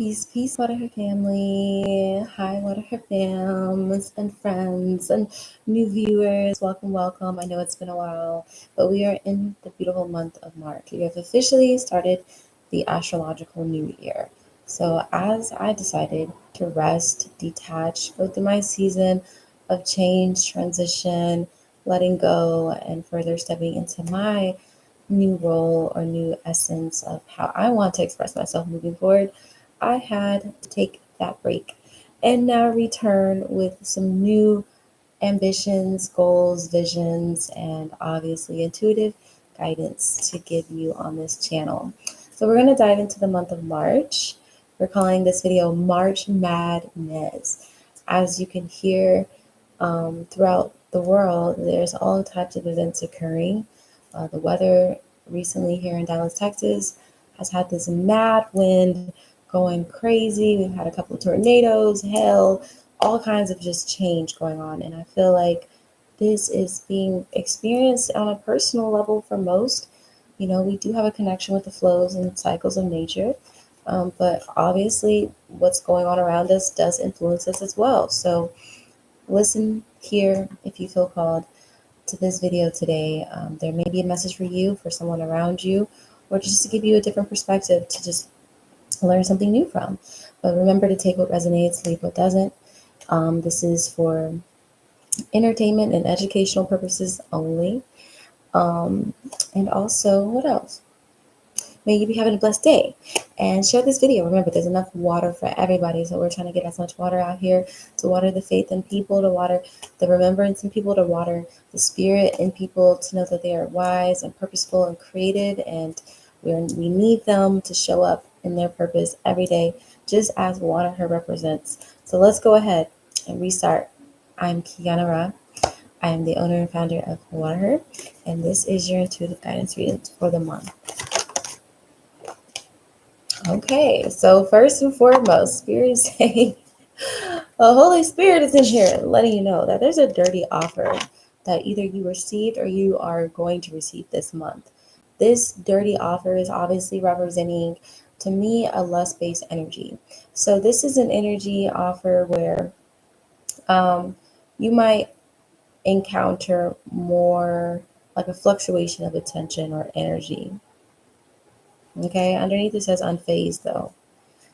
Peace, Waterher family. Hi, Waterher fams and friends and new viewers. Welcome. I know it's been a while, but we are in the beautiful month of March. We have officially started the astrological new year. So, as I decided to rest, detach, go through my season of change, transition, letting go, and further stepping into my new role or new essence of how I want to express myself moving forward, I had to take that break and now return with some new ambitions, goals, visions, and obviously intuitive guidance to give you on this channel. So, we're going to dive into the month of March. We're calling this video March Madness. As you can hear throughout the world, there's all types of events occurring. The weather recently here in Dallas, Texas, has had this mad wind going crazy. We've had a couple of tornadoes, hail, all kinds of just change going on. And I feel like this is being experienced on a personal level for most. You know, we do have a connection with the flows and cycles of nature, but obviously what's going on around us does influence us as well. So listen here if you feel called to this video today. There may be a message for you, for someone around you, or just to give you a different perspective to just learn something new from. But remember to take what resonates, leave what doesn't. This is for entertainment and educational purposes only. And also, what else? May you be having a blessed day and share this video. Remember, there's enough water for everybody. So we're trying to get as much water out here to water the faith in people, to water the remembrance in people, to water the spirit in people, to know that they are wise and purposeful and creative. And we need them to show up in their purpose every day, just as Water Her represents. So let's go ahead and restart. I'm Kionnasweet. I am the owner and founder of Water Her, and this is your intuitive guidance reading for the month. Okay, so first and foremost, Spirit is saying, the Holy Spirit is in here letting you know that there's a dirty offer that either you received or you are going to receive this month. This dirty offer is obviously representing, to me, a lust-based energy. So this is an energy offer where you might encounter more like a fluctuation of attention or energy. Okay, underneath it says unfazed though.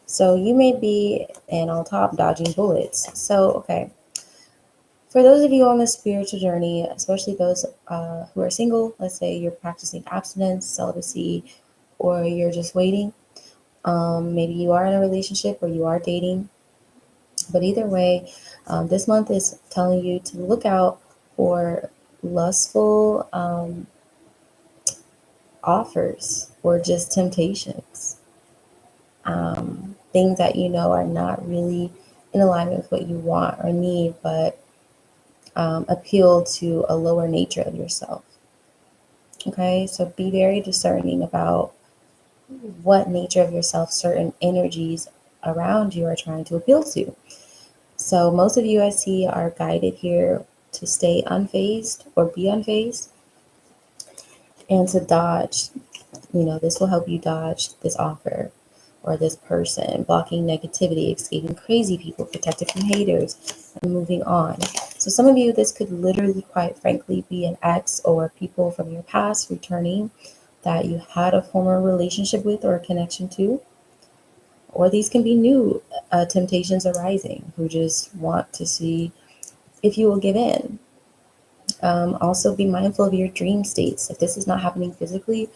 So you may be, and on top, dodging bullets. So, okay, for those of you on the spiritual journey, especially those who are single, let's say you're practicing abstinence, celibacy, or you're just waiting. Maybe you are in a relationship or you are dating. But either way, this month is telling you to look out for lustful offers or just temptations. Things that you know are not really in alignment with what you want or need, but appeal to a lower nature of yourself. Okay, so be very discerning about what nature of yourself certain energies around you are trying to appeal to. So most of you I see are guided here to stay unfazed or be unfazed and to dodge. You know, this will help you dodge this offer or this person, blocking negativity, escaping crazy people, protected from haters, and moving on. So some of you, this could literally, quite frankly, be an ex or people from your past returning that you had a former relationship with or a connection to. Or these can be new temptations arising who just want to see if you will give in. Also, be mindful of your dream states. If this is not happening physically,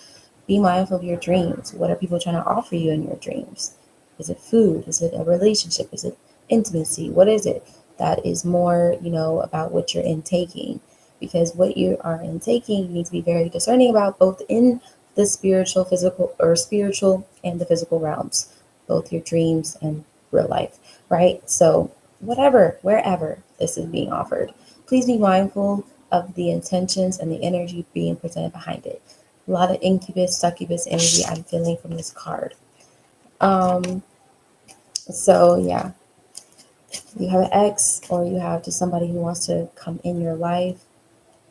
be mindful of your dreams. What are people trying to offer you in your dreams? Is it food? Is it a relationship? Is it intimacy? What is it that is more, about what you're intaking? Because what you are intaking, you need to be very discerning about, both in the spiritual, physical, or spiritual and the physical realms, both your dreams and real life, right? So whatever, wherever this is being offered, please be mindful of the intentions and the energy being presented behind it. A lot of incubus, succubus energy I'm feeling from this card. So yeah, you have an ex or you have just somebody who wants to come in your life.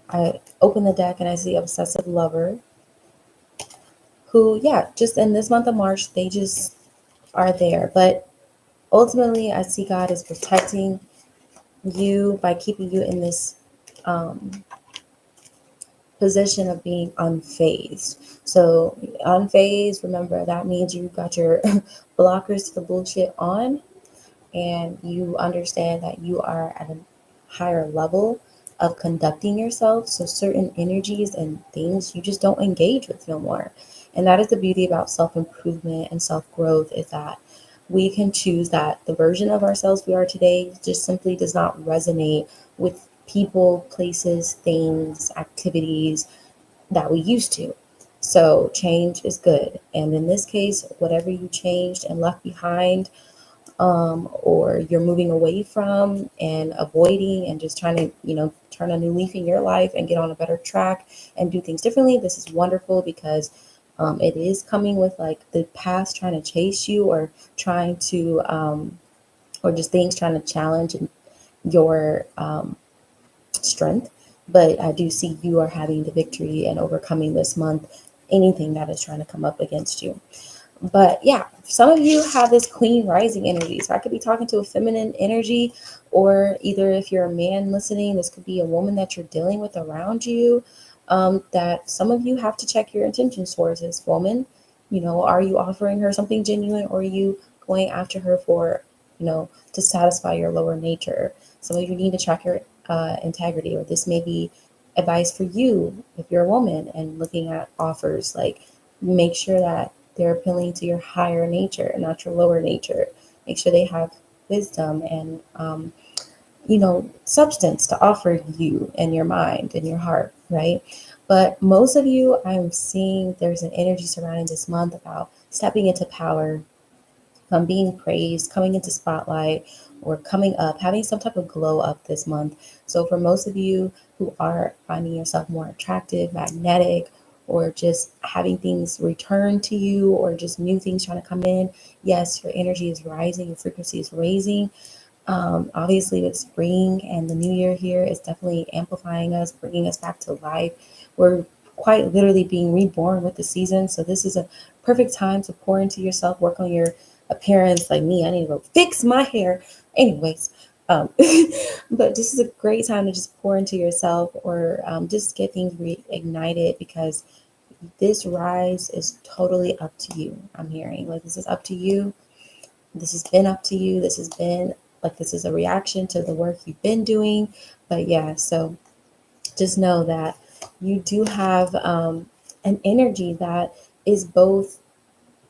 I open the deck and I see obsessive lover who, just in this month of March, they just are there. But Ultimately, I see God is protecting you by keeping you in this um, position of being unfazed. So, unfazed, remember, that means you got your blockers to the bullshit on, and you understand that you are at a higher level of conducting yourself. So certain energies and things you just don't engage with no more. And that is the beauty about self-improvement and self-growth, is that we can choose that the version of ourselves we are today just simply does not resonate with people, places, things, activities that we used to. So change is good. And in this case, whatever you changed and left behind, or you're moving away from and avoiding and just trying to, turn a new leaf in your life and get on a better track and do things differently. This is wonderful because it is coming with like the past trying to chase you, or trying to, or just things trying to challenge your strength. But I do see you are having the victory and overcoming this month anything that is trying to come up against you. But yeah, some of you have this queen rising energy. So I could be talking to a feminine energy, or either if you're a man listening, this could be a woman that you're dealing with around you. That some of you have to check your intentions towards this woman. Are you offering her something genuine, or are you going after her for, to satisfy your lower nature? Some of you need to check your integrity, or this may be advice for you if you're a woman and looking at offers. Like, make sure that they're appealing to your higher nature, not your lower nature. Make sure they have wisdom and, substance to offer you and your mind and your heart, right? But most of you, I'm seeing there's an energy surrounding this month about stepping into power, being praised, coming into spotlight, or coming up, having some type of glow up this month. So for most of you who are finding yourself more attractive, magnetic, or just having things return to you, or just new things trying to come in, yes, your energy is rising, your frequency is raising. Obviously, with spring and the new year here, is definitely amplifying us, bringing us back to life. We're quite literally being reborn with the season. So this is a perfect time to pour into yourself, work on your appearance. Like me, I need to go fix my hair. Anyways, but this is a great time to just pour into yourself, or just get things reignited, because this rise is totally up to you. I'm hearing like this is up to you. This has been up to you. This has been like, this is a reaction to the work you've been doing. But yeah, so just know that you do have an energy that is both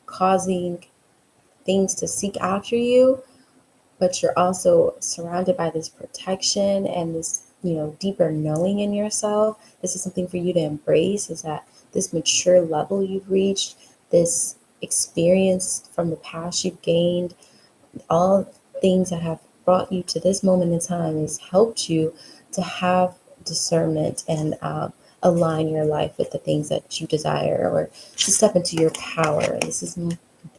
causing things to seek after you, but you're also surrounded by this protection and this, deeper knowing in yourself. This is something for you to embrace, is that this mature level you've reached, this experience from the past you've gained, all things that have brought you to this moment in time has helped you to have discernment and align your life with the things that you desire, or to step into your power. This is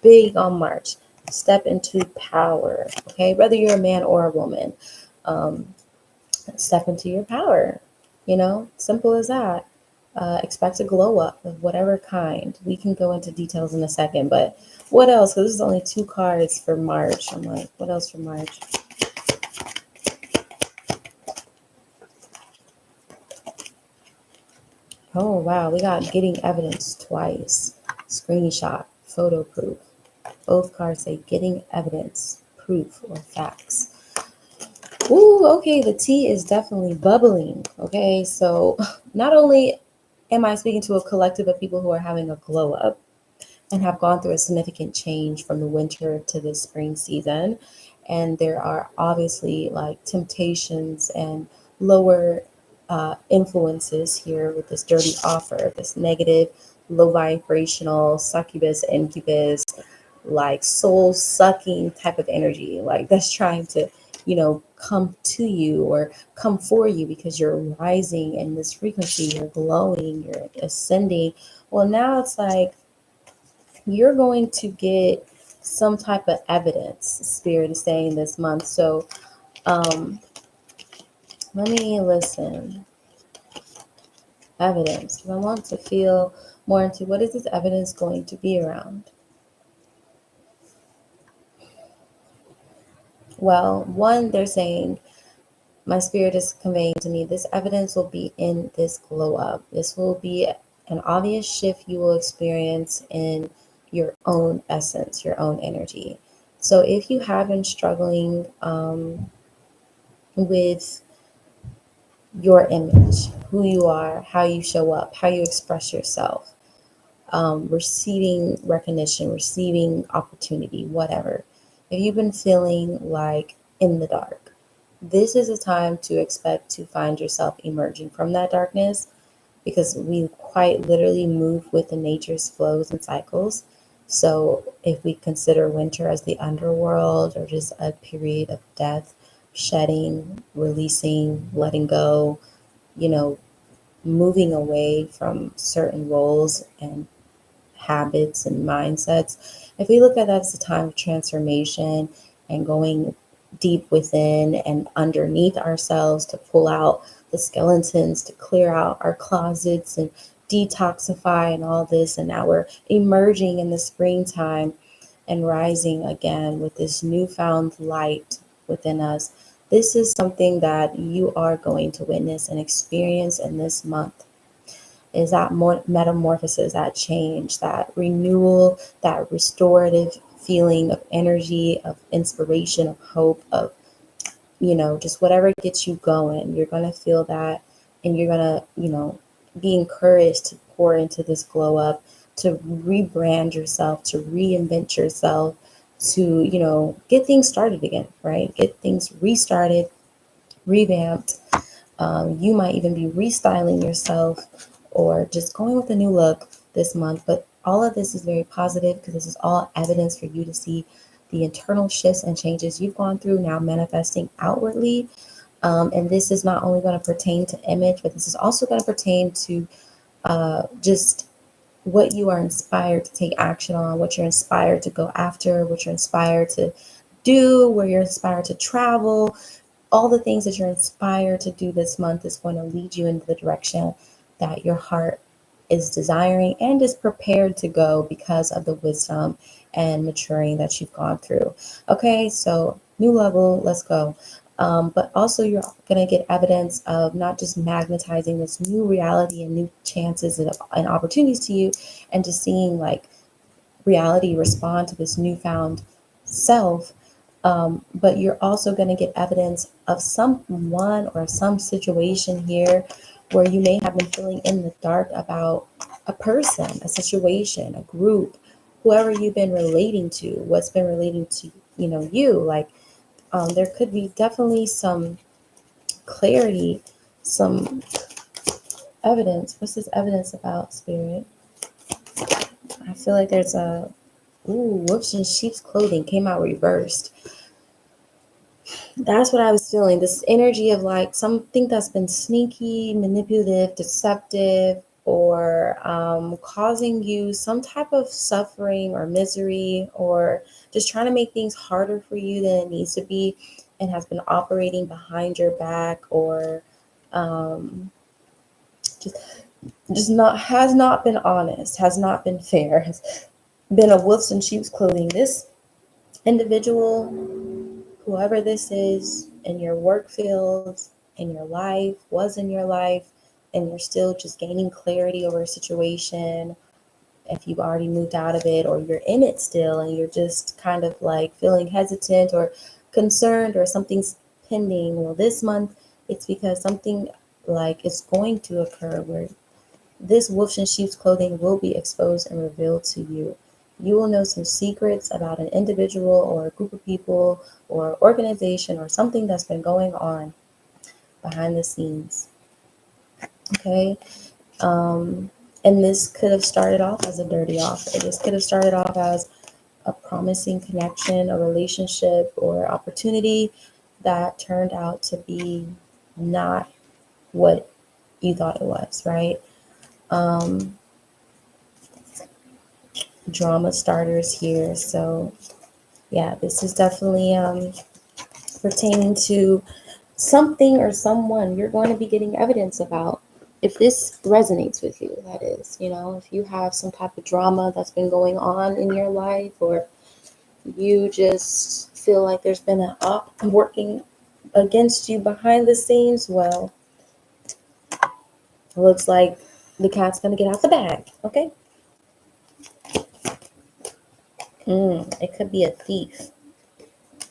big on March. Step into power, okay? Whether you're a man or a woman, um, step into your power. Simple as that. Expect a glow up of whatever kind. We can go into details in a second, but what else? Because this is only 2 cards for March. I'm like, what else for March? Oh, wow. We got getting evidence twice. Screenshot, photo proof. Both cards say getting evidence, proof, or facts. Ooh, okay. The tea is definitely bubbling. Okay. So not only am I speaking to a collective of people who are having a glow up and have gone through a significant change from the winter to the spring season, and there are obviously like temptations and lower influences here with this dirty offer, this negative, low vibrational succubus, incubus, like soul sucking type of energy, like that's trying to, come to you or come for you because you're rising in this frequency, you're glowing, you're ascending. Well, now it's like you're going to get some type of evidence, Spirit is saying this month. So um, let me listen. Evidence. 'Cause I want to feel more into what is this evidence going to be around. Well, one, they're saying, my spirit is conveying to me, this evidence will be in this glow up. This will be an obvious shift you will experience in your own essence, your own energy. So if you have been struggling with your image, who you are, how you show up, how you express yourself, receiving recognition, receiving opportunity, whatever. If you've been feeling like in the dark, this is a time to expect to find yourself emerging from that darkness, because we quite literally move with the nature's flows and cycles. So if we consider winter as the underworld or just a period of death, shedding, releasing, letting go, you know, moving away from certain roles and habits and mindsets. If we look at that as a time of transformation and going deep within and underneath ourselves to pull out the skeletons, to clear out our closets and detoxify and all this, and now we're emerging in the springtime and rising again with this newfound light within us. This is something that you are going to witness and experience in this month, is that metamorphosis, that change, that renewal, that restorative feeling of energy, of inspiration, of hope, of, just whatever gets you going. You're going to feel that, and you're going to, be encouraged to pour into this glow up, to rebrand yourself, to reinvent yourself, to, get things started again, right? Get things restarted, revamped. You might even be restyling yourself or just going with a new look this month. But all of this is very positive, because this is all evidence for you to see the internal shifts and changes you've gone through now manifesting outwardly. And this is not only going to pertain to image, but this is also going to pertain to just what you are inspired to take action on, what you're inspired to go after, what you're inspired to do, where you're inspired to travel. All the things that you're inspired to do this month is going to lead you into the direction that your heart is desiring and is prepared to go because of the wisdom and maturing that you've gone through. Okay, so new level, let's go. But also, you're going to get evidence of not just magnetizing this new reality and new chances and opportunities to you, and just seeing like reality respond to this newfound self. But you're also going to get evidence of someone or some situation here where you may have been feeling in the dark about a person, a situation, a group, whoever you've been relating to, what's been relating to, you. Like, there could be definitely some clarity, some evidence. What's this evidence about, Spirit? I feel like there's a, wolves in sheep's clothing came out reversed. That's what I was feeling. This energy of like something that's been sneaky, manipulative, deceptive, or causing you some type of suffering or misery, or just trying to make things harder for you than it needs to be, and has been operating behind your back, or just not has not been honest, has not been fair, has been a wolves in sheep's clothing. This individual, whoever this is, in your work fields, in your life, was in your life, and you're still just gaining clarity over a situation, if you've already moved out of it, or you're in it still and you're just kind of like feeling hesitant or concerned, or something's pending. Well, this month it's because something like is going to occur where this wolf in sheep's clothing will be exposed and revealed to you. You will know some secrets about an individual or a group of people or organization or something that's been going on behind the scenes. Okay. And this could have started off as a dirty offer. This could have started off as a promising connection, a relationship, or opportunity that turned out to be not what you thought it was, right? Drama starters here. So yeah, this is definitely pertaining to something or someone you're going to be getting evidence about. If this resonates with you, that is, if you have some type of drama that's been going on in your life, or you just feel like there's been an op working against you behind the scenes, well, it looks like the cat's gonna get out the bag. Okay. It could be a thief,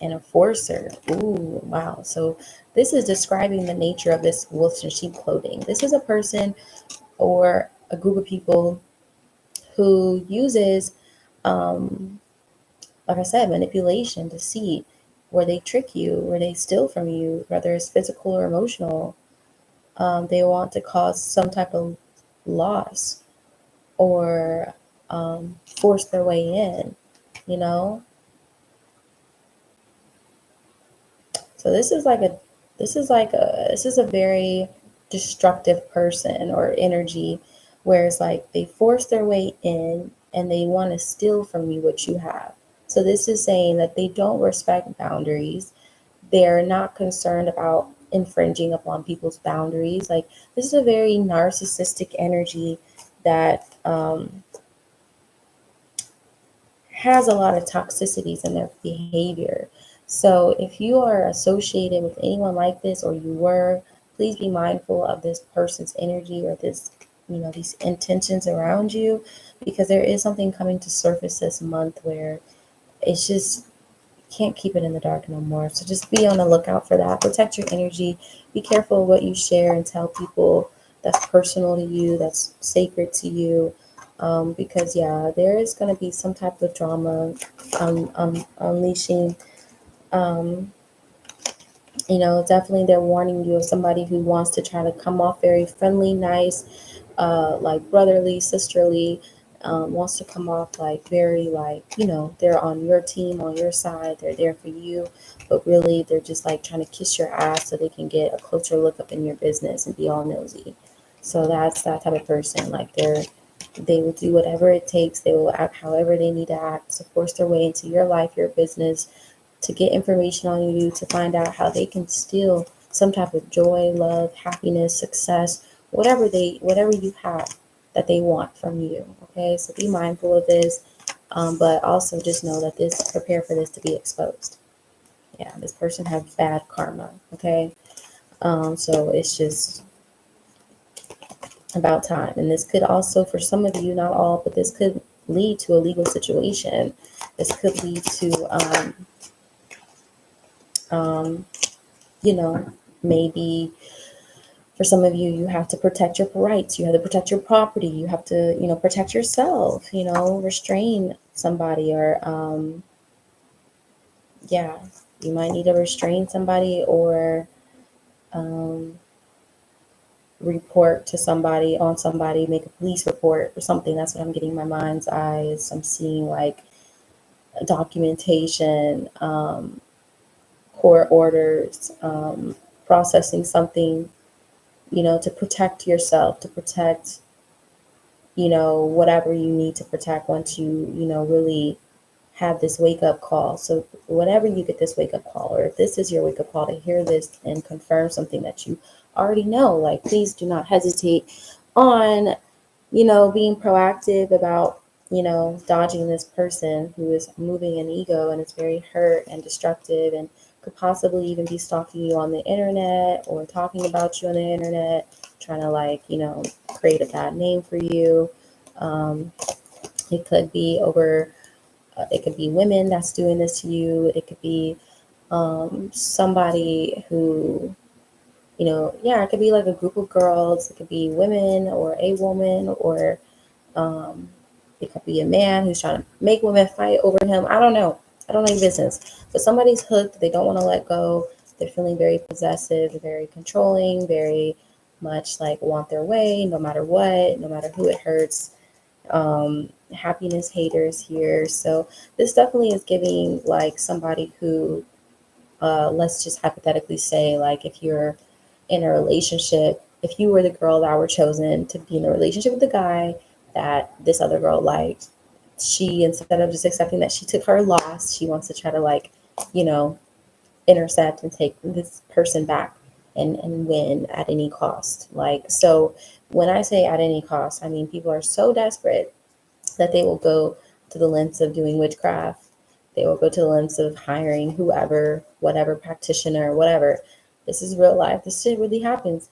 an enforcer. Ooh, wow. So this is describing the nature of this wolf in sheep clothing. This is a person or a group of people who uses, um, like I said, manipulation, deceit, where they trick you, where they steal from you, whether it's physical or emotional. They want to cause some type of loss or force their way in, you know? So this is a very destructive person or energy where it's like they force their way in and they want to steal from you what you have. So this is saying that they don't respect boundaries. They're not concerned about infringing upon people's boundaries. Like this is a very narcissistic energy that has a lot of toxicities in their behavior. So if you are associated with anyone like this or you were, please be mindful of this person's energy or this, these intentions around you, because there is something coming to surface this month where it's just can't keep it in the dark no more. So just be on the lookout for that. Protect your energy. Be careful what you share and tell people that's personal to you, that's sacred to you. Because yeah, there is going to be some type of drama unleashing. Um, Definitely they're warning you of somebody who wants to try to come off very friendly, nice, like brotherly, sisterly, wants to come off like very like, they're on your team, on your side, they're there for you, but really they're just like trying to kiss your ass so they can get a closer look up in your business and be all nosy. So that's that type of person. Like they will do whatever it takes. They will act however they need to act to force their way into your life, your business, to get information on you, to find out how they can steal some type of joy, love, happiness, success, whatever you have that they want from you. Okay, so be mindful of this, but also just know that prepare for this to be exposed. Yeah, this person has bad karma. Okay, so it's just about time, and this could also, for some of you, not all, but this could lead to a legal situation. This could lead to um, you know, maybe for some of you, you have to protect your rights, you have to protect your property, you have to, protect yourself, restrain somebody, or, yeah, you might need to restrain somebody or um, report to somebody on somebody, make a police report or something. That's what I'm getting my mind's eyes. I'm seeing like documentation, court orders, processing something, to protect yourself, to protect, whatever you need to protect once you, really have this wake up call. So whenever you get this wake up call, or if this is your wake up call to hear this and confirm something that you already know, like please do not hesitate on, being proactive about, dodging this person who is moving an ego and is very hurt and destructive and could possibly even be stalking you on the internet or talking about you on the internet, trying to like, create a bad name for you. Um, it could be over, it could be women that's doing this to you. It could be somebody who, yeah, it could be like a group of girls. It could be women or a woman, or um, it could be a man who's trying to make women fight over him. I don't know. I don't know your business. But somebody's hooked. They don't want to let go. They're feeling very possessive, very controlling, very much like want their way no matter what, no matter who it hurts. Happiness haters here. So this definitely is giving like somebody who, let's just hypothetically say, like if you're in a relationship, if you were the girl that were chosen to be in a relationship with the guy that this other girl liked, she, instead of just accepting that she took her loss, she wants to try to like, you know, intercept and take this person back and win at any cost. Like, so when I say at any cost, I mean people are so desperate that they will go to the lengths of doing witchcraft. They will go to the lengths of hiring whoever, whatever practitioner, whatever. This is real life. This shit really happens.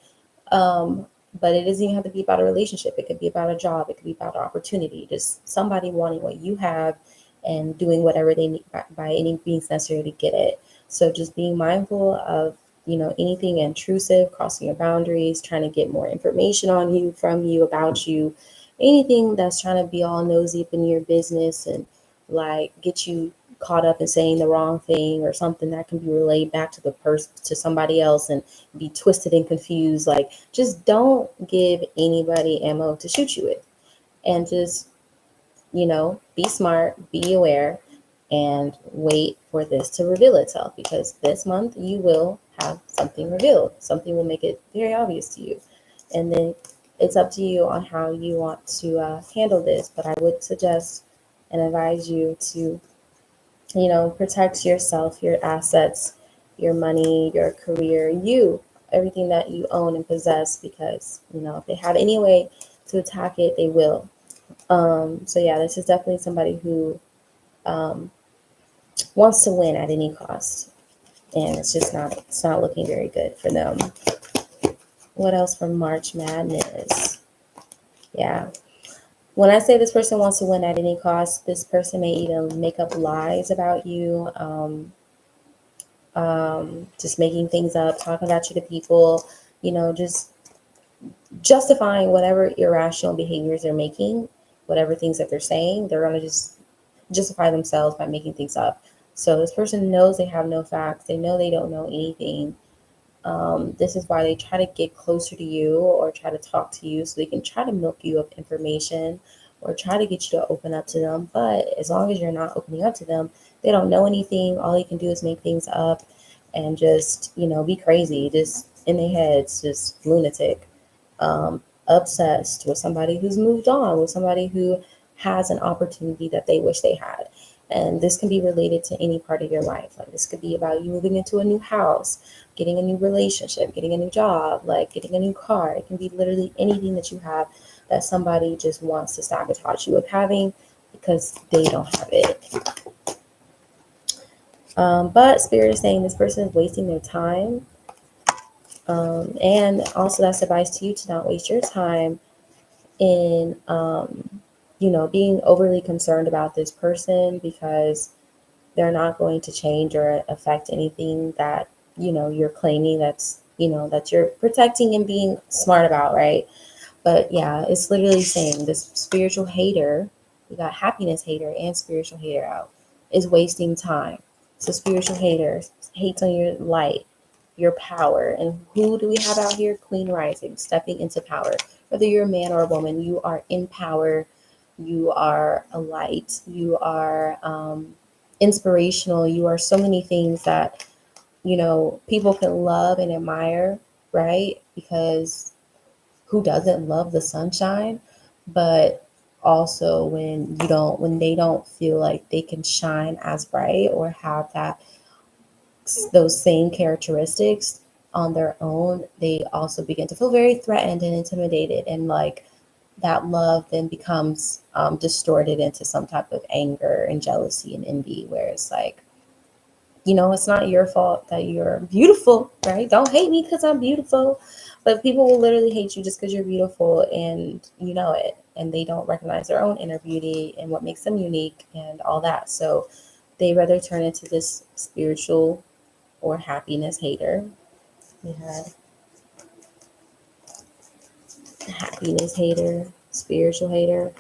Um, but it doesn't even have to be about a relationship. It could be about a job. It could be about an opportunity. Just somebody wanting what you have and doing whatever they need by any means necessary to get it. So just being mindful of, anything intrusive, crossing your boundaries, trying to get more information on you, from you, about you, anything that's trying to be all nosy up in your business and like get you caught up in saying the wrong thing or something that can be relayed back to the person, to somebody else, and be twisted and confused. Like, just don't give anybody ammo to shoot you with, and just, be smart, be aware, and wait for this to reveal itself, because this month you will have something revealed. Something will make it very obvious to you. And then it's up to you on how you want to handle this. But I would suggest and advise you to, protect yourself, your assets, your money, your career, everything that you own and possess, because, if they have any way to attack it, they will. So yeah, this is definitely somebody who um, wants to win at any cost, and it's not looking very good for them. What else from March Madness? Yeah. When I say this person wants to win at any cost, this person may even make up lies about you, just making things up, talking about you to people, just justifying whatever irrational behaviors they're making, whatever things that they're saying. They're going to just justify themselves by making things up. So this person knows they have no facts. They know they don't know anything. This is why they try to get closer to you or try to talk to you so they can try to milk you of information or try to get you to open up to them. But as long as you're not opening up to them, they don't know anything. All they can do is make things up and just, be crazy, just in their heads, just lunatic, obsessed with somebody who's moved on, with somebody who has an opportunity that they wish they had. And this can be related to any part of your life. Like, this could be about you moving into a new house, getting a new relationship, getting a new job, like getting a new car. It can be literally anything that you have that somebody just wants to sabotage you of having because they don't have it. But Spirit is saying this person is wasting their time. And also, that's advice to you to not waste your time in, being overly concerned about this person, because they're not going to change or affect anything that, you're claiming, that you're protecting and being smart about, right? But yeah, it's literally saying this spiritual hater, we got happiness hater and spiritual hater out, is wasting time. So spiritual hater hates on your light, your power. And who do we have out here? Queen rising, stepping into power. Whether you're a man or a woman, you are in power. You are a light. You are inspirational. You are so many things that, people can love and admire, right? Because who doesn't love the sunshine? But also when they don't feel like they can shine as bright or have those same characteristics on their own, they also begin to feel very threatened and intimidated, and like that love then becomes distorted into some type of anger and jealousy and envy, where it's like, it's not your fault that you're beautiful, right? Don't hate me because I'm beautiful. But people will literally hate you just because you're beautiful, and you know it. And they don't recognize their own inner beauty and what makes them unique and all that. So they rather turn into this spiritual or happiness hater. We had happiness hater, spiritual hater.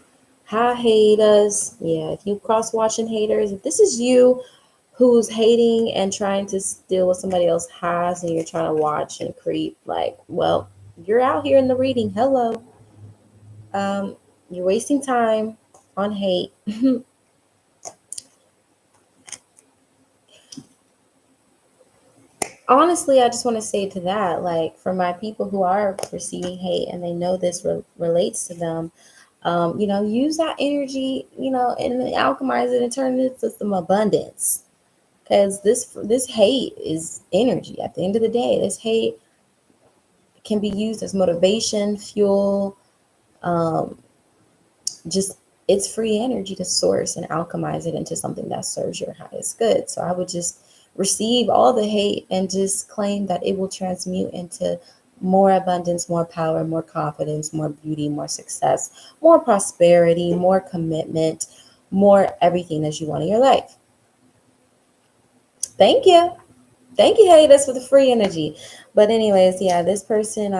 Hi, haters. Yeah, if you cross watching haters, if this is you who's hating and trying to steal what somebody else has and you're trying to watch and creep, like, well, you're out here in the reading. Hello. Um, you're wasting time on hate. Honestly, I just want to say to that, like, for my people who are receiving hate and they know this relates to them, use that energy, and alchemize it and turn it into some abundance. Because this hate is energy. At the end of the day, this hate can be used as motivation, fuel, um, just it's free energy to source and alchemize it into something that serves your highest good. So I would just receive all the hate and just claim that it will transmute into more abundance, more power, more confidence, more beauty, more success, more prosperity, more commitment, more everything that you want in your life. Thank you. Thank you, haters, for the free energy. But anyways, yeah, this person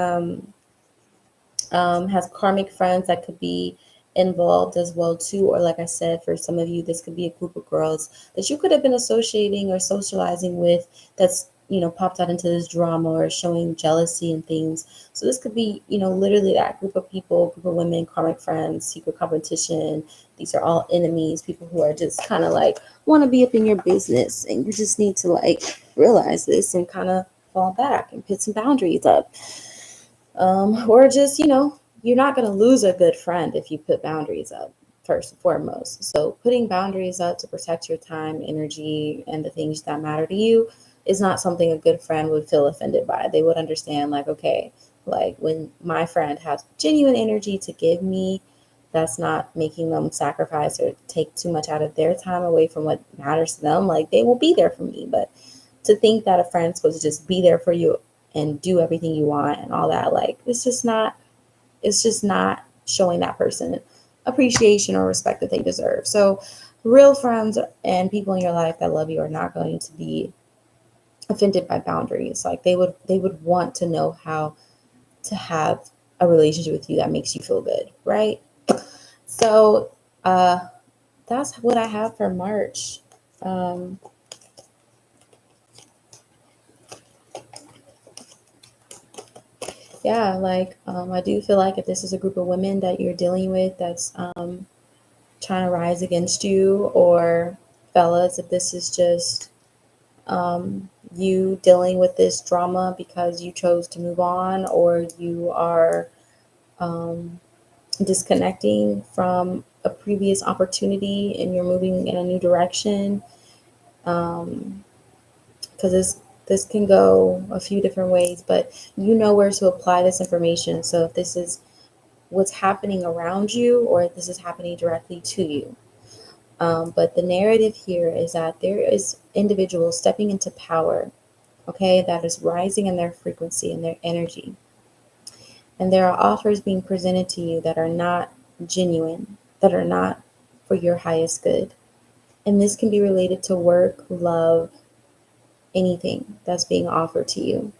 has karmic friends that could be involved as well too, or like I said, for some of you this could be a group of girls that you could have been associating or socializing with that's popped out into this drama or showing jealousy and things. So this could be literally that group of people, group of women, karmic friends, secret competition. These are all enemies, people who are just kind of like want to be up in your business, and you just need to like realize this and kind of fall back and put some boundaries up. Or just, you're not going to lose a good friend if you put boundaries up, first and foremost. So putting boundaries up to protect your time, energy, and the things that matter to you is not something a good friend would feel offended by. They would understand, like, okay, like when my friend has genuine energy to give me, that's not making them sacrifice or take too much out of their time away from what matters to them. Like, they will be there for me. But to think that a friend's supposed to just be there for you and do everything you want and all that, like, it's just not showing that person appreciation or respect that they deserve. So real friends and people in your life that love you are not going to be offended by boundaries. Like, they would want to know how to have a relationship with you that makes you feel good, right? So that's what I have for March. um yeah, like, I do feel like if this is a group of women that you're dealing with that's trying to rise against you, or fellas, if this is just you dealing with this drama because you chose to move on, or you are um, disconnecting from a previous opportunity and you're moving in a new direction, because this can go a few different ways, but you know where to apply this information. So if this is what's happening around you, or if this is happening directly to you. But the narrative here is that there is individuals stepping into power, okay, that is rising in their frequency and their energy. And there are offers being presented to you that are not genuine, that are not for your highest good. And this can be related to work, love, anything that's being offered to you,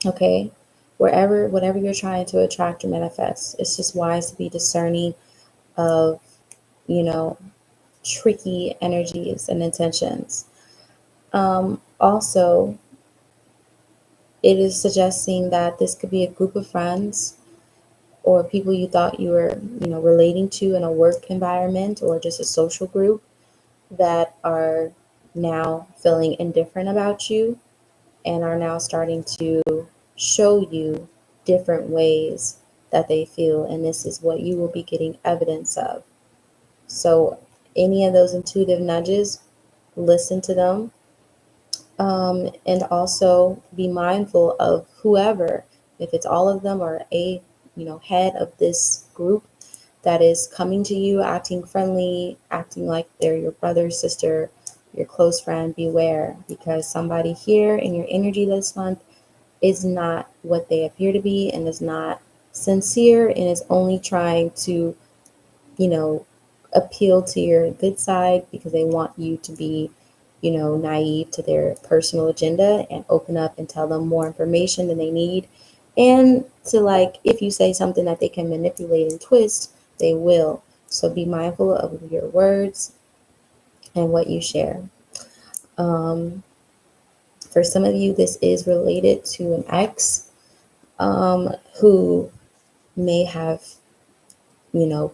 okay? Whatever you're trying to attract or manifest, it's just wise to be discerning of, you know, tricky energies and intentions. Also, it is suggesting that this could be a group of friends or people you thought you were, relating to in a work environment or just a social group that are now feeling indifferent about you and are now starting to show you different ways that they feel. And this is what you will be getting evidence of. So, any of those intuitive nudges, listen to them, and also be mindful of whoever, if it's all of them or a head of this group that is coming to you, acting friendly, acting like they're your brother, sister, your close friend. Beware, because somebody here in your energy this month is not what they appear to be and is not sincere and is only trying to you know, appeal to your good side because they want you to be, naive to their personal agenda and open up and tell them more information than they need. And to, like, if you say something that they can manipulate and twist, they will. So be mindful of your words and what you share. Um, for some of you, this is related to an ex who may have,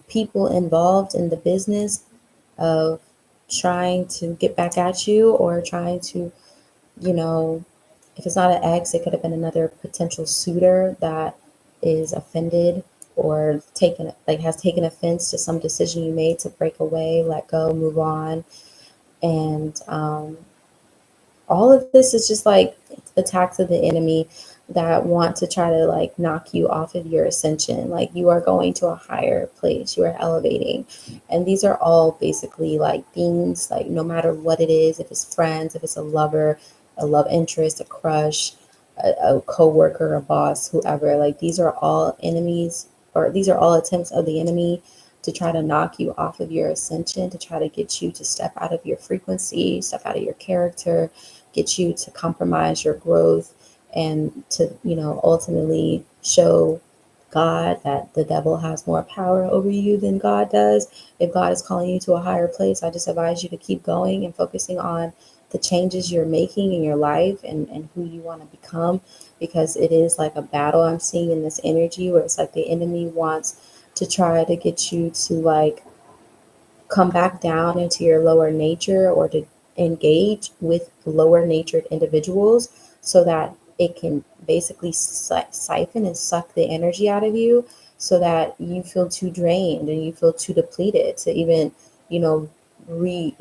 people involved in the business of trying to get back at you, or trying to, you know, if it's not an ex, it could have been another potential suitor that is offended or has taken offense to some decision you made to break away, let go, move on. And All of this is just like attacks of the enemy that want to try to like knock you off of your ascension. Like you are going to a higher place, you are elevating. And these are all basically like themes, like no matter what it is, if it's friends, if it's a lover, a love interest, a crush, a co-worker, a boss, whoever, like these are all enemies, or these are all attempts of the enemy to try to knock you off of your ascension, to try to get you to step out of your frequency, step out of your character, get you to compromise your growth, and to, ultimately show God that the devil has more power over you than God does. If God is calling you to a higher place, I just advise you to keep going and focusing on the changes you're making in your life, and who you want to become, because it is like a battle I'm seeing in this energy where it's like the enemy wants to try to get you to like come back down into your lower nature, or to engage with lower natured individuals so that it can basically siphon and suck the energy out of you, so that you feel too drained and you feel too depleted to even, you know, re